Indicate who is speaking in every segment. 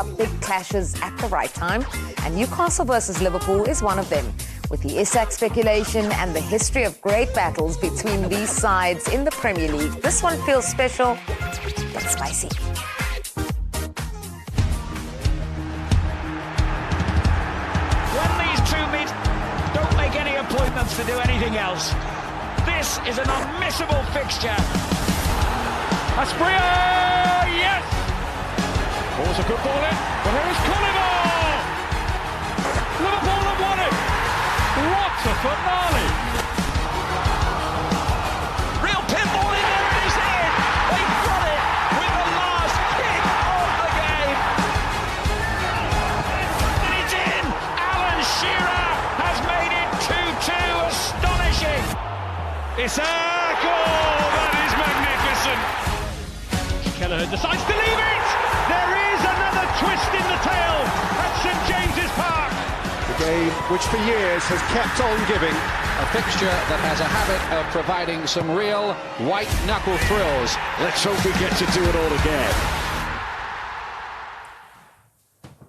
Speaker 1: Big clashes at the right time, and Newcastle versus Liverpool is one of them. With the Isak speculation and the history of great battles between these sides in the Premier League, this one feels special but spicy.
Speaker 2: When these two meet, don't make any appointments to do anything else. This is an unmissable fixture. Asprilla, yes! Ball's a good ball in, but here is Culliver! Liverpool have won it! What a finale! Real pinball in there, and he's in! They've got it with the last kick of the game! And it's in! Alan Shearer has made it 2-2, astonishing! Isak, oh, that is magnificent! Kelleher decides to leave it! There is another twist in the tail at St James's Park.
Speaker 3: The game which for years has kept on giving.
Speaker 4: A fixture that has a habit of providing some real white-knuckle thrills.
Speaker 2: Let's hope we get to do it all again.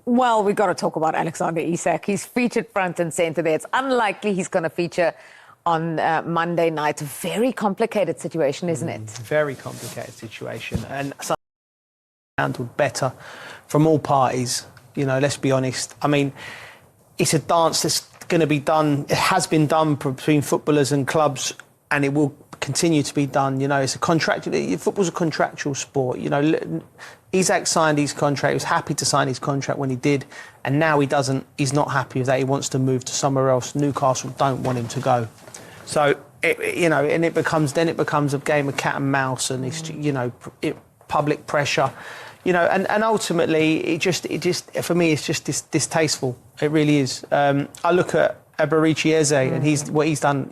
Speaker 1: Well, we've got to talk about Alexander Isak. He's featured front and centre there. It's unlikely he's going to feature on Monday night. A very complicated situation, isn't it?
Speaker 5: Very complicated situation, and handled better from all parties. You know, let's be honest. I mean, it's a dance that's going to be done. It has been done between footballers and clubs, and it will continue to be done. You know, it's a contract. Football's a contractual sport. You know, Isak signed his contract. He was happy to sign his contract when he did, and now he doesn't. He's not happy with that. He wants to move to somewhere else. Newcastle don't want him to go. So, it becomes a game of cat and mouse, and it's, public pressure, and ultimately it just for me it's just distasteful. It really is. I look at Eberechi Eze and what he's done,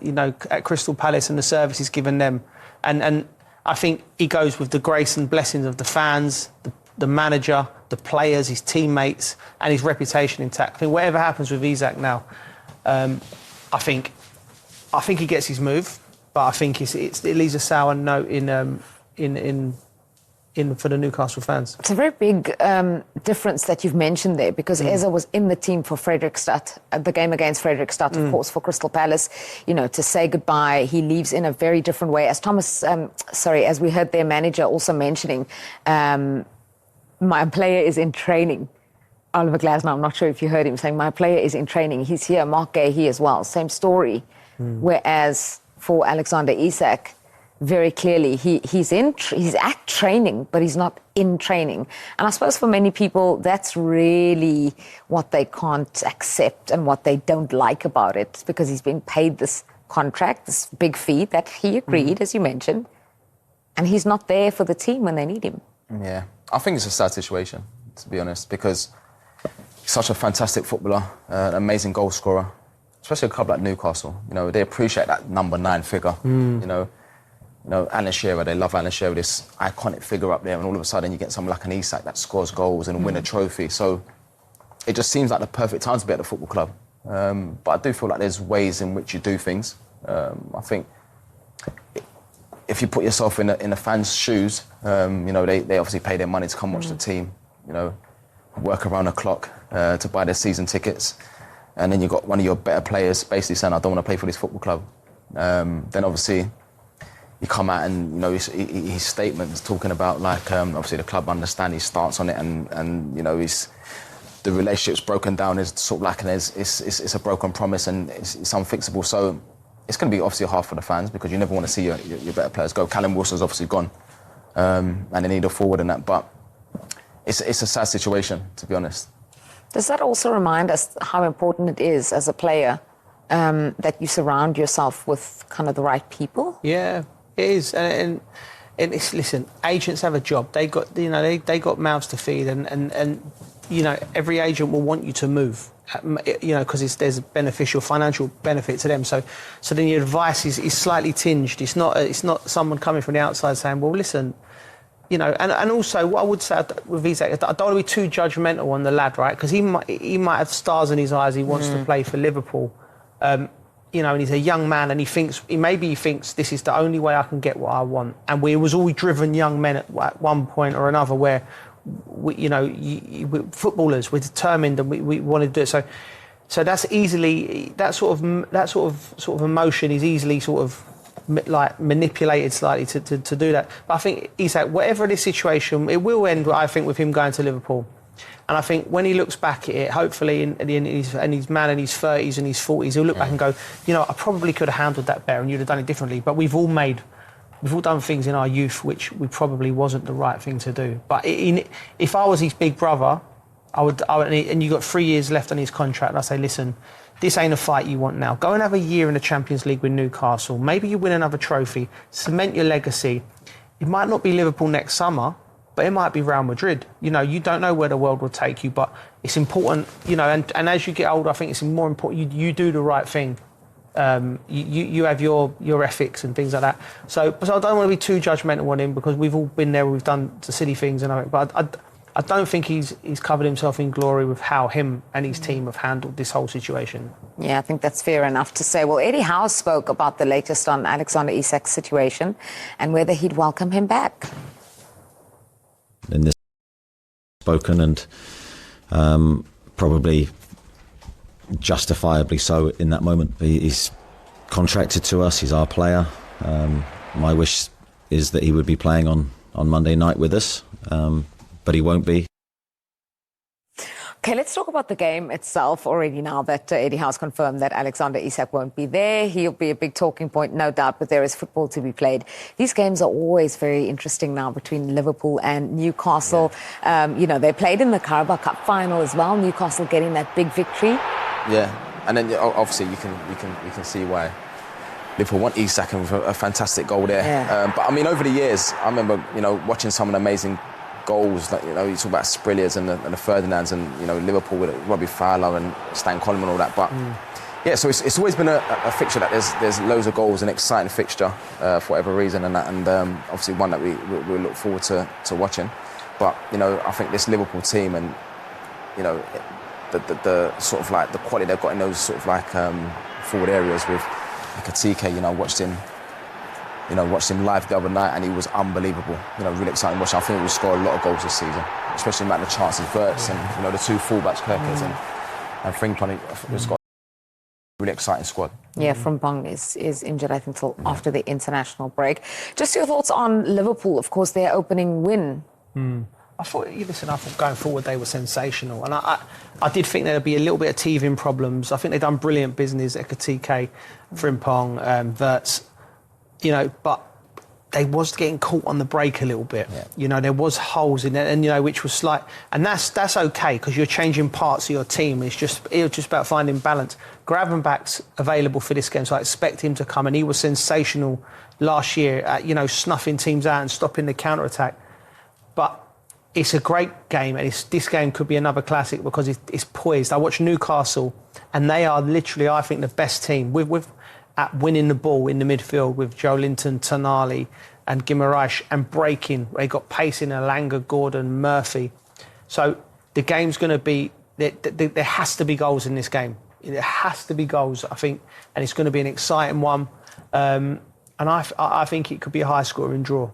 Speaker 5: at Crystal Palace and the service he's given them, and I think he goes with the grace and blessings of the fans, the manager, the players, his teammates, and his reputation intact. I think whatever happens with Isak now, I think he gets his move, but I think it leaves a sour note in for the Newcastle fans.
Speaker 1: It's a very big difference that you've mentioned there, because Eze was in the team for Fredrikstad, the game against Fredrikstad, of course, for Crystal Palace. To say goodbye, he leaves in a very different way. As as we heard their manager also mentioning, my player is in training. Oliver Glasner, I'm not sure if you heard him saying, my player is in training. He's here, Mark Gay here as well. Same story. Whereas for Alexander Isak, very clearly, he's at training, but he's not in training. And I suppose for many people, that's really what they can't accept and what they don't like about it, because he's been paid this contract, this big fee that he agreed, as you mentioned, and he's not there for the team when they need him.
Speaker 6: Yeah, I think it's a sad situation, to be honest, because he's such a fantastic footballer, an amazing goal scorer, especially a club like Newcastle. They appreciate that number 9 figure. Alan Shearer, they love Alan Shearer, this iconic figure up there, and all of a sudden you get someone like an Isak that scores goals and win a trophy. So it just seems like the perfect time to be at the football club. But I do feel like there's ways in which you do things. I think if you put yourself in the fans' shoes, they obviously pay their money to come watch the team, work around the clock to buy their season tickets. And then you've got one of your better players basically saying, I don't want to play for this football club. Then obviously you come out and, his statements talking about, obviously the club understand his stance on it, and the relationship's broken down. Is sort of like it's a broken promise, and it's unfixable. So it's going to be obviously hard for the fans, because you never want to see your better players go. Callum Wilson's obviously gone, and they need a forward in that. But it's a sad situation, to be honest.
Speaker 1: Does that also remind us how important it is as a player that you surround yourself with kind of the right people?
Speaker 5: Yeah, it is. And it's, listen, agents have a job. They got they got mouths to feed, and every agent will want you to move, because there's a beneficial financial benefit to them. So then your advice is slightly tinged. It's not someone coming from the outside saying, well, listen. And also what I would say with Isak, I don't want to be too judgmental on the lad, right? Because he might have stars in his eyes. He wants to play for Liverpool, and he's a young man, and he thinks this is the only way I can get what I want. And we was all driven young men at one point or another where we're footballers, we're determined, and we want to do it. So that's easily that sort of emotion is easily sort of like manipulated slightly to do that. But I think Isak, whatever the situation, it will end, I think, with him going to Liverpool. And I think when he looks back at it, hopefully he's man in his 30s and his 40s, he'll look back and go, I probably could have handled that better and you'd have done it differently. But we've all done things in our youth which we probably wasn't the right thing to do. But if I was his big brother, I would, and you got 3 years left on his contract, and I say, listen, this ain't a fight you want now. Go and have a year in the Champions League with Newcastle. Maybe you win another trophy, cement your legacy. It might not be Liverpool next summer, but it might be Real Madrid. You don't know where the world will take you, but it's important, and as you get older, I think it's more important you do the right thing. You have your ethics and things like that. So I don't want to be too judgmental on him because we've all been there, we've done the silly things, but I don't think he's covered himself in glory with how him and his team have handled this whole situation.
Speaker 1: Yeah, I think that's fair enough to say. Well, Eddie Howe spoke about the latest on Alexander Isak's situation and whether he'd welcome him back.
Speaker 7: In this spoken and probably justifiably so in that moment. He's contracted to us, he's our player. My wish is that he would be playing on Monday night with us, but he won't be.
Speaker 1: Okay, let's talk about the game itself already now that Eddie Howe's confirmed that Alexander Isak won't be there. He'll be a big talking point, no doubt, but there is football to be played. These games are always very interesting now between Liverpool and Newcastle. Yeah. They played in the Carabao Cup final as well, Newcastle getting that big victory.
Speaker 6: Yeah, and then obviously you can see why Liverpool want Isak with a fantastic goal there.
Speaker 1: Yeah.
Speaker 6: But I mean, over the years, I remember watching some of the amazing goals. Like, you talk about Sprilliers and the Ferdinands, and Liverpool with Robbie Fowler and Stan Coleman and all that. But yeah, so it's always been a fixture that there's loads of goals, an exciting fixture for whatever reason, and obviously one that we look forward to watching. But I think this Liverpool team and the sort of like the quality they've got in those sort of like forward areas with Ekitike, watched him live the other night and he was unbelievable. Really exciting watch. I think we'll score a lot of goals this season, especially about the chances Verts and the two fullbacks, Kirkers and Frimpong. It's got a really exciting squad.
Speaker 1: Yeah, Frimpong is injured, I think, till after the international break. Just your thoughts on Liverpool, of course, their opening win.
Speaker 5: I thought going forward they were sensational, and I did think there'd be a little bit of teething problems. I think they've done brilliant business, Ekitike, Frimpong, Verts, but they was getting caught on the break a little bit. Yeah. There was holes in it, and which was slight, and that's okay because you're changing parts of your team. It was just about finding balance. Gravenbach's available for this game, so I expect him to come, and he was sensational last year at snuffing teams out and stopping the counter attack. But it's a great game, and this game could be another classic because it's poised. I watched Newcastle, and they are literally, I think, the best team at winning the ball in the midfield with Joe Linton, Tonali and Guimaraes, and breaking. They got pace in Alanga, Gordon, Murphy. So the game's going to be... There has to be goals in this game. There has to be goals, I think, and it's going to be an exciting one. And I think it could be a high-scoring draw.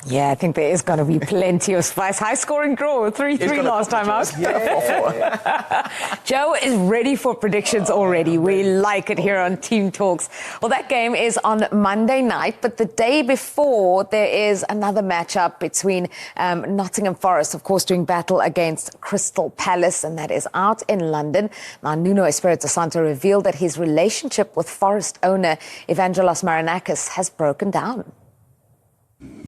Speaker 1: Yeah, I think there is going to be plenty of spice. High-scoring draw, 3-3 last time out.
Speaker 6: Yeah.
Speaker 1: Joe is ready for predictions already. We like it here on Team Talks. Well, that game is on Monday night, but the day before there is another matchup between Nottingham Forest, of course, doing battle against Crystal Palace, and that is out in London. Now, Nuno Espirito Santo revealed that his relationship with Forest owner Evangelos Marinakis has broken down.